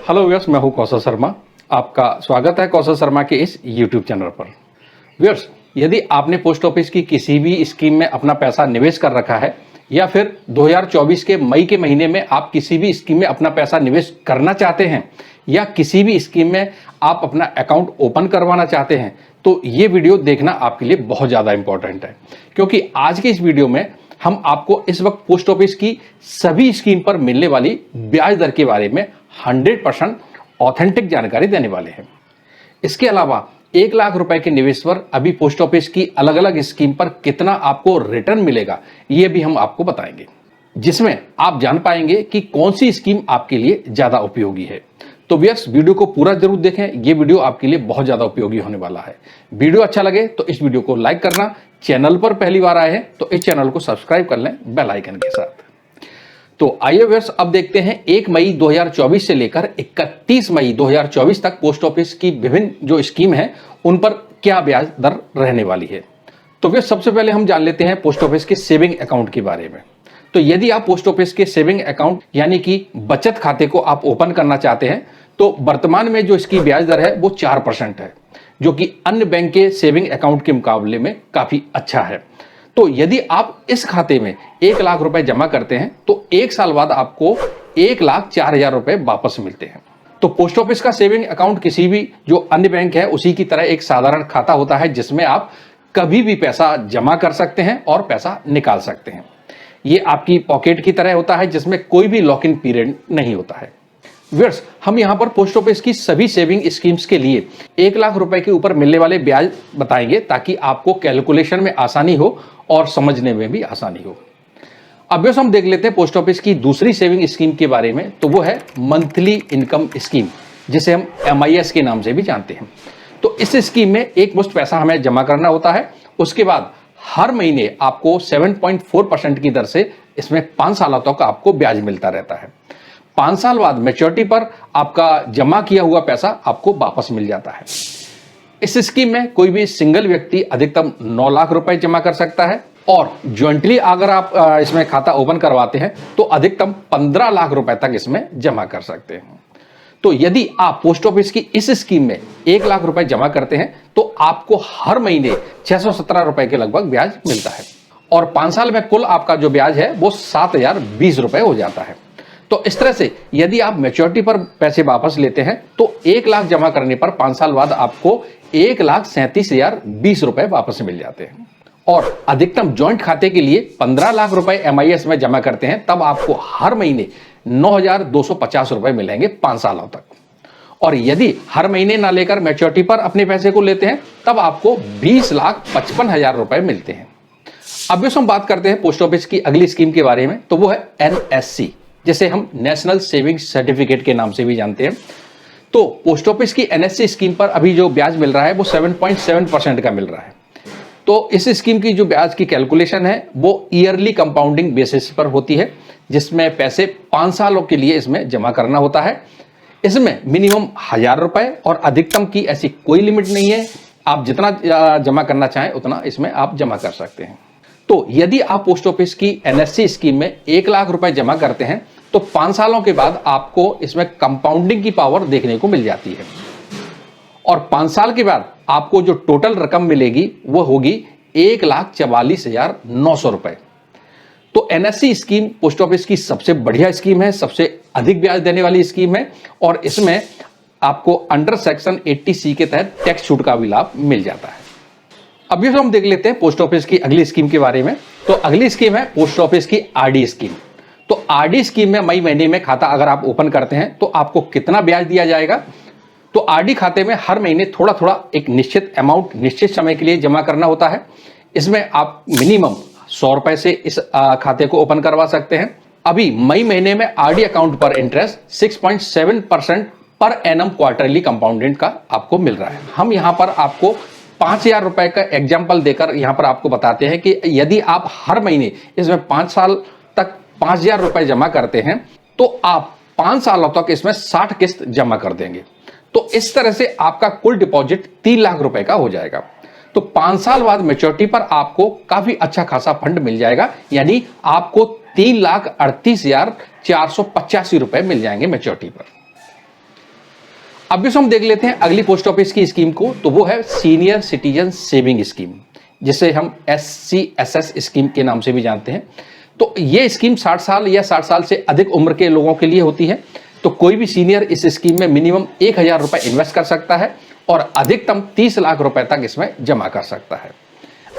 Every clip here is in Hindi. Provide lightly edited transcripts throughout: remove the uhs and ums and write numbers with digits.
हेलो व्यूअर्स, मैं हूं कौशल शर्मा। आपका स्वागत है कौशल शर्मा के इस यूट्यूब चैनल पर। व्यूअर्स, यदि आपने पोस्ट ऑफिस की किसी भी स्कीम में अपना पैसा निवेश कर रखा है या फिर 2024 के मई के महीने में आप किसी भी स्कीम में अपना पैसा निवेश करना चाहते हैं या किसी भी स्कीम में आप अपना अकाउंट ओपन करवाना चाहते हैं, तो ये वीडियो देखना आपके लिए बहुत ज़्यादा इंपॉर्टेंट है, क्योंकि आज के इस वीडियो में हम आपको इस वक्त पोस्ट ऑफिस की सभी स्कीम पर मिलने वाली ब्याज दर के बारे में 100% ऑथेंटिक जानकारी देने वाले हैं। इसके अलावा 1 लाख रुपए के निवेश पर अभी पोस्ट ऑफिस की अलग अलग स्कीम पर कितना आपको रिटर्न मिलेगा, यह भी हम आपको बताएंगे, जिसमें आप जान पाएंगे कि कौन सी स्कीम आपके लिए ज्यादा उपयोगी है। तो व्यूअर्स, वीडियो को पूरा जरूर देखें, यह वीडियो आपके लिए बहुत ज्यादा उपयोगी होने वाला है। वीडियो अच्छा लगे तो इस वीडियो को लाइक करना, चैनल पर पहली बार आए हैं तो इस चैनल को सब्सक्राइब कर लें बेल आइकन के साथ। तो आइए व्यूअर्स, अब देखते हैं 1 मई 2024 से लेकर 31 मई 2024 तक पोस्ट ऑफिस की विभिन्न जो स्कीम है उन पर क्या ब्याज दर रहने वाली है। तो व्यूअर्स, सबसे पहले हम जान लेते हैं पोस्ट ऑफिस के सेविंग अकाउंट के बारे में। तो यदि आप पोस्ट ऑफिस के सेविंग अकाउंट यानी कि बचत खाते को आप ओपन करना चाहते हैं, तो वर्तमान में जो इसकी ब्याज दर है वो 4% है, जो कि अन्य बैंक के सेविंग अकाउंट के मुकाबले में काफी अच्छा है। तो यदि आप इस खाते में 1 लाख रुपए जमा करते हैं तो 1 साल बाद आपको 1,04,000 रुपए वापस मिलते हैं। तो पोस्ट ऑफिस का सेविंग अकाउंट किसी भी जो अन्य बैंक है उसी की तरह एक साधारण खाता होता है, जिसमें आप कभी भी पैसा जमा कर सकते हैं और पैसा निकाल सकते हैं। ये आपकी पॉकेट की तरह होता है, जिसमें कोई भी लॉक इन पीरियड नहीं होता है। व्यूअर्स, हम यहां पर पोस्ट ऑफिस की सभी सेविंग स्कीम्स के लिए 1 लाख रुपए के ऊपर मिलने वाले ब्याज बताएंगे, ताकि आपको कैलकुलेशन में आसानी हो और समझने में भी आसानी हो। अब व्यूअर्स, हम देख लेते हैं पोस्ट ऑफिस की दूसरी सेविंग स्कीम के बारे में। तो वो है मंथली इनकम स्कीम, जिसे हम MIS के नाम से भी जानते हैं। तो इस स्कीम में एक मुश्त पैसा हमें जमा करना होता है। उसके बाद हर महीने आपको 7.4% की दर से इसमें 5 सालों तक आपको ब्याज मिलता रहता है। 5 साल बाद मैच्योरिटी पर आपका जमा किया हुआ पैसा आपको वापस मिल जाता है। इस स्कीम में कोई भी सिंगल व्यक्ति अधिकतम 9 लाख रुपए जमा कर सकता है, और ज्वाइंटली अगर आप इसमें खाता ओपन करवाते हैं तो अधिकतम 15 लाख रुपए तक इसमें जमा कर सकते हैं। तो यदि आप पोस्ट ऑफिस की इस स्कीम में 1 लाख रुपए जमा करते हैं तो आपको हर महीने 617 रुपए के लगभग ब्याज मिलता है, और 5 साल में कुल आपका जो ब्याज है वो 7,020 रुपए हो जाता है। तो इस तरह से यदि आप मैच्योरिटी पर पैसे वापस लेते हैं तो 1 लाख जमा करने पर 5 साल बाद आपको 1,37,020 रुपए वापस मिल जाते हैं। और अधिकतम जॉइंट खाते के लिए 15 लाख रुपए MIS में जमा करते हैं, तब आपको हर महीने 9,250 रुपए मिलेंगे 5 सालों तक। और यदि हर महीने ना लेकर मैच्योरिटी पर अपने पैसे को लेते हैं तब आपको 20,55,000 रुपए मिलते हैं। अब हम बात करते हैं पोस्ट ऑफिस की अगली स्कीम के बारे में। तो वो है NSC, जिसे हम नेशनल सेविंग सर्टिफिकेट के नाम से भी जानते हैं। तो पोस्ट ऑफिस की NSC स्कीम पर अभी जो ब्याज मिल रहा है वो 7.7% का मिल रहा है। तो इस स्कीम की जो ब्याज की कैलकुलेशन है वो ईयरली कंपाउंडिंग बेसिस पर होती है, जिसमें पैसे 5 सालों के लिए इसमें जमा करना होता है। इसमें मिनिमम 1,000 रुपए और अधिकतम की ऐसी कोई लिमिट नहीं है। आप जितना जमा करना चाहें उतना इसमें आप जमा कर सकते हैं। तो यदि आप पोस्ट ऑफिस की NSC स्कीम में 1 लाख रुपए जमा करते हैं तो 5 सालों के बाद आपको इसमें कंपाउंडिंग की पावर देखने को मिल जाती है, और 5 साल के बाद आपको जो टोटल रकम मिलेगी वो होगी 1,44,900 रुपए। तो NSC स्कीम पोस्ट ऑफिस की सबसे बढ़िया स्कीम है, सबसे अधिक ब्याज देने वाली स्कीम है, और इसमें आपको अंडर सेक्शन 80C के तहत टैक्स छूट का भी लाभ मिल जाता है। अभी हम देख लेते हैं पोस्ट ऑफिस की अगली स्कीम के बारे में। तो अगली स्कीम है पोस्ट ऑफिस की RD स्कीम। तो RD स्कीम में मई महीने में खाता अगर आप ओपन करते हैं तो आपको कितना ब्याज दिया जाएगा। तो RD खाते में हर महीने थोड़ा थोड़ा एक निश्चित अमाउंट निश्चित समय के लिए जमा करना होता है। इसमें आप मिनिमम 100 रुपए से इस खाते को ओपन करवा सकते हैं। अभी मई महीने में RD अकाउंट पर interest 6.7% per annum quarterly compounded का आपको मिल रहा है। हम यहां पर आपको 5,000 रुपए का एग्जाम्पल देकर यहां पर आपको बताते हैं कि यदि आप हर महीने इसमें 5 साल तक 5,000 रुपए जमा करते हैं तो आप 5 सालों तक इसमें 60 किस्त जमा कर देंगे। तो इस तरह से आपका कुल डिपॉजिट 3 लाख रुपए का हो जाएगा। तो 5 साल बाद मैच्योरिटी पर आपको काफी अच्छा खासा फंड मिल जाएगा, यानी आपको 3,38,485 रुपए मिल जाएंगे मैच्योरिटी पर। अब भी हम देख लेते हैं अगली पोस्ट ऑफिस की स्कीम को, तो वो है सीनियर सिटीजन सेविंग स्कीम, जिसे हम SCSS स्कीम के नाम से भी जानते हैं। तो ये स्कीम 60 साल या 60 साल से अधिक उम्र के लोगों के लिए होती है। तो कोई भी सीनियर इस स्कीम में मिनिमम 1000 रुपए इन्वेस्ट कर सकता है और अधिकतम 30 लाख रुपए तक इसमें जमा कर सकता है।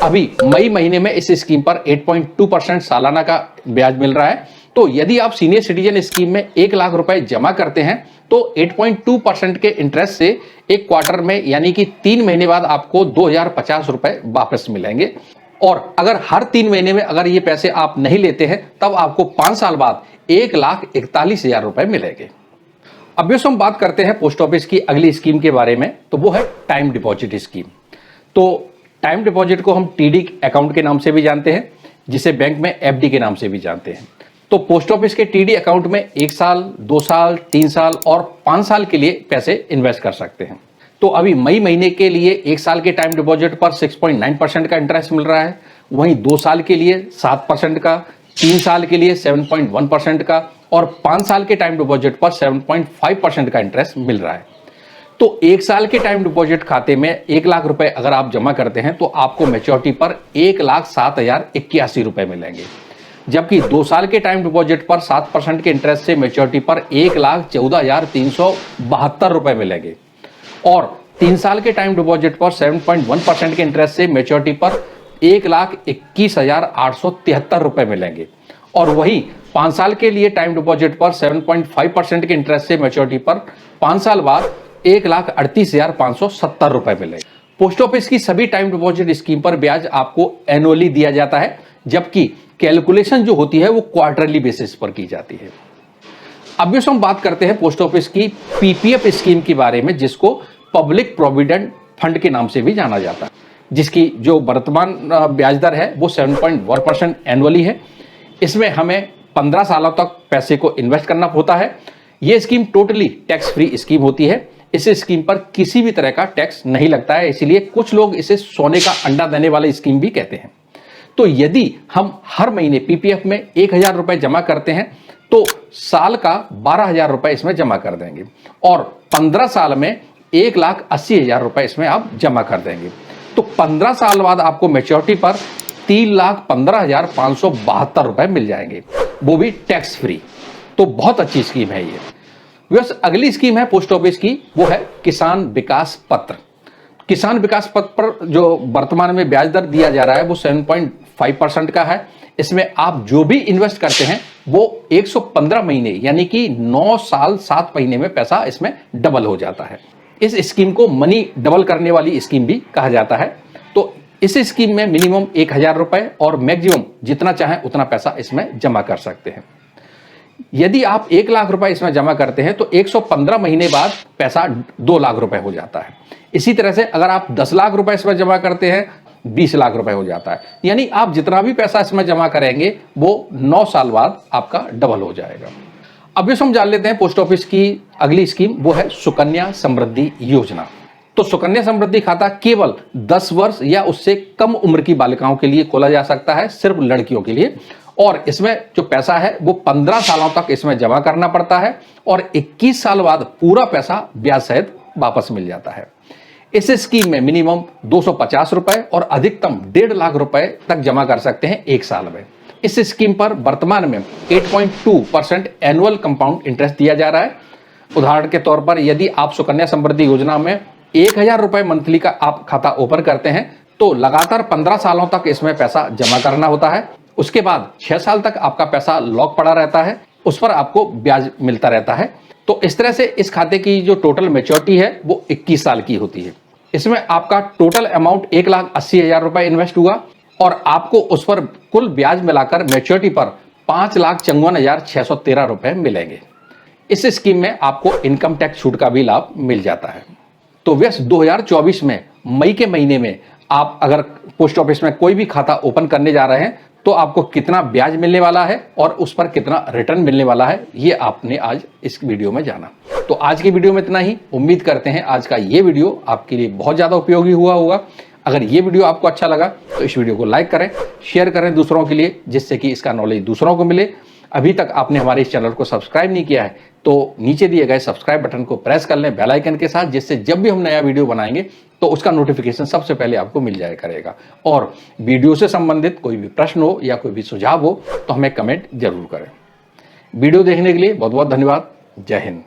अभी मई महीने में इस स्कीम पर 8.2% सालाना का ब्याज मिल रहा है। तो यदि आप सीनियर सिटीजन स्कीम में 1 लाख रुपए जमा करते हैं तो 8.2% के इंटरेस्ट से एक क्वार्टर में यानी कि 3 महीने बाद आपको 2050 रुपए वापस मिलेंगे। और अगर हर 3 महीने में अगर ये पैसे आप नहीं लेते हैं तब आपको 5 साल बाद 1,41,000 रुपए मिलेंगे। अब हम बात करते हैं पोस्ट ऑफिस की अगली स्कीम के बारे में, तो वो है टाइम डिपॉजिट स्कीम। तो टाइम डिपॉजिट को हम TD अकाउंट के नाम से भी जानते हैं, जिसे बैंक में FD के नाम से भी जानते हैं। तो पोस्ट ऑफिस के TD अकाउंट में 1 साल, 2 साल, 3 साल और 5 साल के लिए पैसे इन्वेस्ट कर सकते हैं। तो अभी मई महीने के लिए 1 साल के टाइम डिपॉजिट पर 6.9% का इंटरेस्ट मिल रहा है, वहीं 2 साल के लिए 7% का, 3 साल के लिए 7.1% का और 5 साल के टाइम डिपॉजिट पर 7.5% का इंटरेस्ट मिल रहा है। तो 1 साल के टाइम डिपॉजिट खाते में 1 लाख रुपए अगर आप जमा करते हैं तो आपको मैच्योरिटी पर 1,07,081 रुपए मिलेंगे, जबकि 2 साल के टाइम डिपॉजिट पर 7% के इंटरेस्ट से मैच्योरिटी पर 1,14,372 रुपए मिलेंगे और 3 साल के टाइम डिपॉजिट पर 7.1% के इंटरेस्ट से मैच्योरिटी पर 1,21,873 रुपए मिलेंगे और वही 5 साल के लिए टाइम डिपॉजिट पर 7.5% के इंटरेस्ट से मैच्योरिटी पर 5 साल बाद 1,38,570 रुपए मिलेंगे। पोस्ट ऑफिस की सभी टाइम डिपॉजिट स्कीम पर ब्याज आपको एनुअली दिया जाता है, जबकि कैलकुलेशन जो होती है वो क्वार्टरली बेसिस पर की जाती है। अब हम बात करते हैं पोस्ट ऑफिस की PPF स्कीम के बारे में, जिसको पब्लिक प्रोविडेंट फंड के नाम से भी जाना जाता है, जिसकी जो वर्तमान ब्याज दर है वो 7.1% एनुअली है। इसमें हमें 15 सालों तक पैसे को इन्वेस्ट करना होता है। ये scheme totally tax free scheme होती है। इस स्कीम पर किसी भी तरह का टैक्स नहीं लगता है, इसीलिए कुछ लोग इसे सोने का अंडा देने वाली स्कीम भी कहते हैं। तो यदि हम हर महीने PPF में 1,000 रुपए जमा करते हैं तो साल का 12,000 रुपए इसमें जमा कर देंगे और 15 साल में 1,80,000 रुपए इसमें आप जमा कर देंगे। तो 15 साल बाद आपको मैच्योरिटी पर 3,15,572 रुपए मिल जाएंगे, वो भी टैक्स फ्री। तो बहुत अच्छी स्कीम है ये। अगली स्कीम है पोस्ट ऑफिस की, वो है किसान विकास पत्र। किसान विकास पत्र पर जो वर्तमान में ब्याज दर दिया जा रहा है वो 7.5% का है। इसमें आप जो भी इन्वेस्ट करते हैं वो 115 महीने यानी कि 9 साल 7 महीने में पैसा इसमें डबल हो जाता है। इस स्कीम को मनी डबल करने वाली स्कीम भी कहा जाता है। तो इस स्कीम में मिनिमम 1,000 रुपए और मैक्सिमम जितना चाहें उतना पैसा इसमें जमा कर सकते हैं। यदि आप 1 लाख रुपए इसमें जमा करते हैं तो 115 महीने बाद पैसा 2 लाख रुपए हो जाता है। इसी तरह से अगर आप 10 लाख रुपए इसमें जमा करते हैं 20 लाख रुपए हो जाता है। यानी आप जितना भी पैसा इसमें जमा करेंगे वो 9 साल बाद आपका डबल हो जाएगा। अब ये हम जान लेते हैं पोस्ट ऑफिस की अगली स्कीम, वो है सुकन्या समृद्धि योजना। तो सुकन्या समृद्धि खाता केवल 10 वर्ष या उससे कम उम्र की बालिकाओं के लिए खोला जा सकता है, सिर्फ लड़कियों के लिए। और इसमें जो पैसा है वो 15 सालों तक इसमें जमा करना पड़ता है और 21 साल बाद पूरा पैसा ब्याज सहित वापस मिल जाता है। इस स्कीम में मिनिमम 250 रुपए और अधिकतम 1.5 लाख रुपए तक जमा कर सकते हैं 1 साल में। इस स्कीम पर वर्तमान में 8.2% एनुअल कंपाउंड इंटरेस्ट दिया जा रहा है। उदाहरण के तौर पर यदि आप सुकन्या समृद्धि योजना में 1,000 रुपए मंथली का आप खाता ओपन करते हैं तो लगातार 15 सालों तक इसमें पैसा जमा करना होता है। उसके बाद 6 साल तक आपका पैसा लॉक पड़ा रहता है, उस पर आपको ब्याज मिलता रहता है। तो इस तरह से इस खाते की जो टोटल मैच्योरिटी है वो 21 साल की होती है। इसमें आपका टोटल अमाउंट 1,80,000 रुपए इन्वेस्ट हुआ और आपको उस पर कुल ब्याज मिलाकर मैच्योरिटी पर 5,54,613 रुपए मिलेंगे। इस स्कीम में आपको इनकम टैक्स छूट का भी लाभ मिल जाता है। तो व्यस 2024 में मई के महीने में आप अगर पोस्ट ऑफिस में कोई भी खाता ओपन करने जा रहे हैं तो आपको कितना ब्याज मिलने वाला है और उस पर कितना रिटर्न मिलने वाला है, ये आपने आज इस वीडियो में जाना। तो आज की वीडियो में इतना ही। उम्मीद करते हैं आज का ये वीडियो आपके लिए बहुत ज़्यादा उपयोगी हुआ होगा। अगर ये वीडियो आपको अच्छा लगा तो इस वीडियो को लाइक करें, शेयर करें दूसरों के लिए, जिससे कि इसका नॉलेज दूसरों को मिले। अभी तक आपने हमारे इस चैनल को सब्सक्राइब नहीं किया है तो नीचे दिए गए सब्सक्राइब बटन को प्रेस कर लें बेल आइकन के साथ, जिससे जब भी हम नया वीडियो बनाएंगे तो उसका नोटिफिकेशन सबसे पहले आपको मिल जाया करेगा। और वीडियो से संबंधित कोई भी प्रश्न हो या कोई भी सुझाव हो तो हमें कमेंट जरूर करें। वीडियो देखने के लिए बहुत बहुत धन्यवाद। जय हिंद।